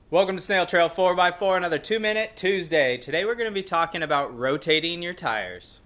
Welcome to Snail Trail 4x4, another 2-minute Tuesday. Today we're going to be talking about rotating your tires.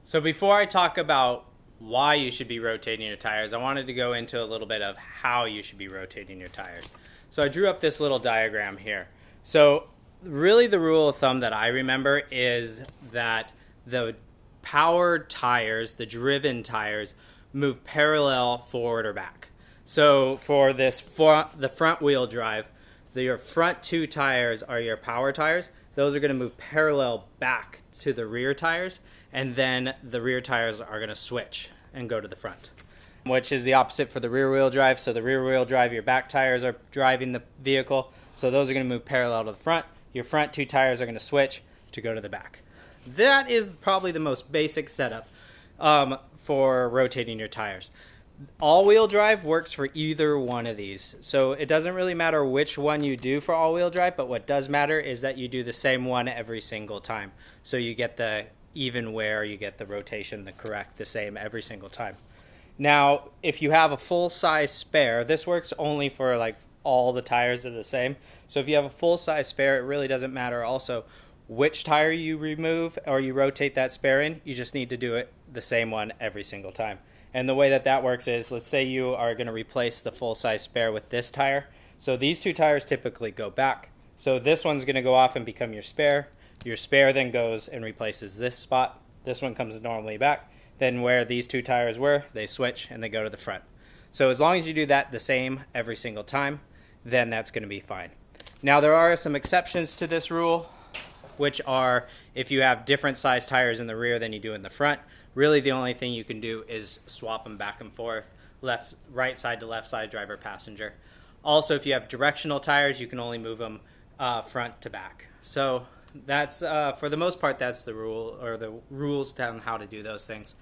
So before I talk about why you should be rotating your tires, I wanted to go into a little bit of how you should be rotating your tires. So I drew up this little diagram here. So really the rule of thumb that I remember is that the powered tires, the driven tires, move parallel forward or back. So for this the front wheel drive, your front two tires are your power tires. Those are going to move parallel back to the rear tires, and then the rear tires are going to switch and go to the front, which is the opposite for the rear wheel drive. So the rear wheel drive, your back tires are driving the vehicle, so those are going to move parallel to the front. Your front two tires are going to switch to go to the back. That is probably the most basic setup for rotating your tires. All-wheel drive works for either one of these. So it doesn't really matter which one you do for all-wheel drive, but what does matter is that you do the same one every single time. So you get the even wear, you get the rotation, the same every single time. Now, if you have a full-size spare, this works only for like all the tires are the same. So if you have a full-size spare, it really doesn't matter also which tire you remove or you rotate that spare in. You just need to do it the same one every single time. And the way that works is, let's say you are going to replace the full-size spare with this tire. So these two tires typically go back. So this one's going to go off and become your spare. Your spare then goes and replaces this spot. This one comes normally back. Then where these two tires were, they switch and they go to the front. So as long as you do that the same every single time, then that's going to be fine. Now there are some exceptions to this rule, which are if you have different size tires in the rear than you do in the front. Really the only thing you can do is swap them back and forth, right side to left side, driver, passenger. Also, if you have directional tires, you can only move them front to back. So that's, for the most part, that's the rule, or the rules on how to do those things.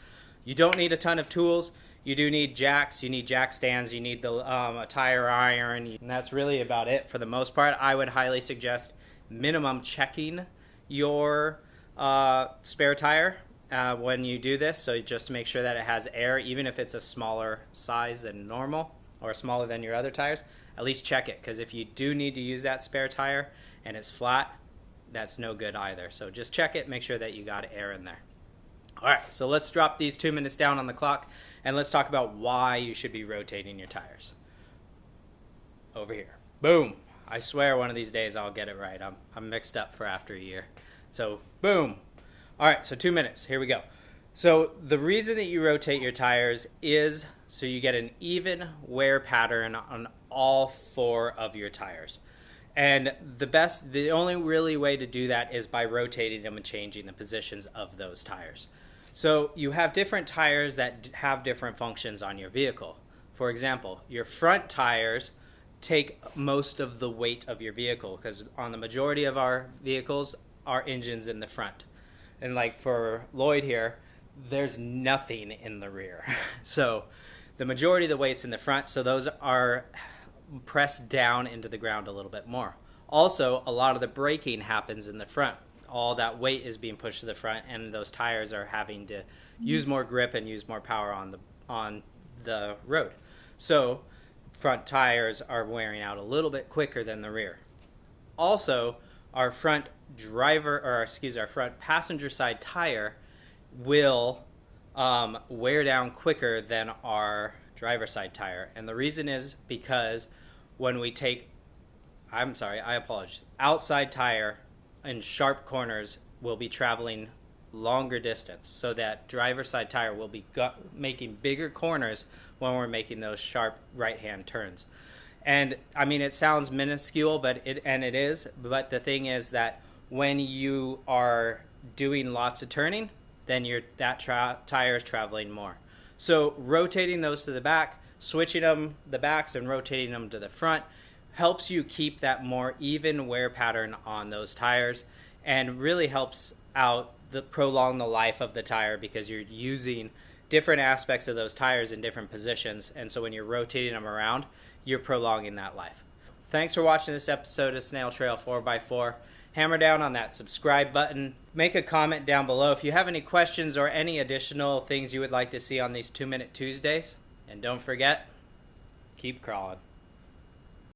You don't need a ton of tools. You do need jacks, you need jack stands, you need a tire iron, and that's really about it for the most part. I would highly suggest minimum checking your spare tire when you do this, so just to make sure that it has air, even if it's a smaller size than normal or smaller than your other tires. At least check it, because if you do need to use that spare tire and it's flat, that's no good either. So just check it, make sure that you got air in there. Alright, so let's drop these 2 minutes down on the clock and let's talk about why you should be rotating your tires. Over here. Boom! I swear one of these days I'll get it right. I'm mixed up for after a year. So, boom! Alright, so 2 minutes. Here we go. So the reason that you rotate your tires is so you get an even wear pattern on all four of your tires. And the only really way to do that is by rotating them and changing the positions of those tires. So you have different tires that have different functions on your vehicle. For example, your front tires take most of the weight of your vehicle, because on the majority of our vehicles, our engine's in the front. And like for Lloyd here, there's nothing in the rear. So the majority of the weight's in the front, so those are pressed down into the ground a little bit more. Also, a lot of the braking happens in the front. All that weight is being pushed to the front, and those tires are having to use more grip and use more power on the road. So front tires are wearing out a little bit quicker than the rear. Also, our front passenger side tire will wear down quicker than our driver side tire. And the reason is because when we take, outside tire in sharp corners will be traveling longer distance, so that driver side tire will be making bigger corners when we're making those sharp right-hand turns. And I mean, it sounds minuscule, but it is. But the thing is that when you are doing lots of turning, then tire is traveling more. So rotating those to the back, switching the backs and rotating them to the front helps you keep that more even wear pattern on those tires, and really helps out prolong the life of the tire, because you're using different aspects of those tires in different positions, and so when you're rotating them around, you're prolonging that life. Thanks for watching this episode of Snail Trail 4x4. Hammer down on that subscribe button. Make a comment down below if you have any questions or any additional things you would like to see on these 2 Minute Tuesdays. And don't forget, Keep crawling.